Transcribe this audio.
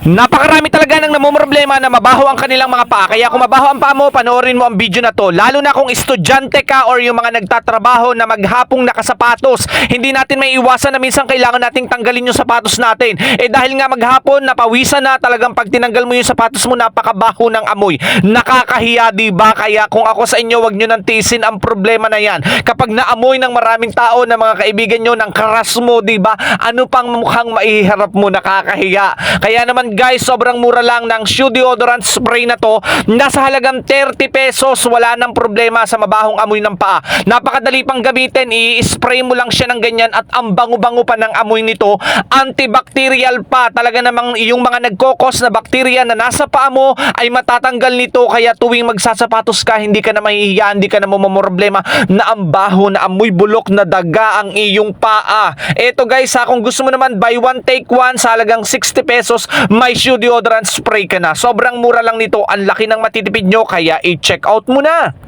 Napakarami talaga ng namumroblema na mabaho ang kanilang mga paa. Kaya kung mabaho ang paa mo, panoorin mo ang video na to. Lalo na kung estudyante ka or yung mga nagtatrabaho na maghapong nakasapatos. Hindi natin may iwasan na minsan kailangan nating tanggalin yung sapatos natin. Dahil nga maghapon, napawisan na talagang pag tinanggal mo yung sapatos mo, napakabaho ng amoy. Nakakahiya, diba? Kaya kung ako sa inyo, wag nyo nang tiisin ang problema na yan. Kapag naamoy ng maraming tao na mga kaibigan nyo ng karas mo, diba? Ano pang mukhang maiharap mo, nakakahiya. Kaya naman guys, sobrang mura lang ng shoe deodorant spray na to. Nasa halagang 30 pesos. Wala nang problema sa mabahong amoy ng paa. Napakadali pang gamitin. I-spray mo lang siya ng ganyan at ang bango-bango pa ng amoy nito. Antibacterial pa. Talaga namang yung mga nagkokos na bakterya na nasa paa mo ay matatanggal nito. Kaya tuwing magsasapatos ka, hindi ka na mahihiya, hindi ka na mamumroblema na ang baho, na amoy bulok na daga ang iyong paa. Eto guys ha, kung gusto mo naman buy one take one sa halagang 60 pesos, may shoe deodorant spray ka na. Sobrang mura lang nito. Ang laki ng matitipid nyo, kaya i-check out mo na.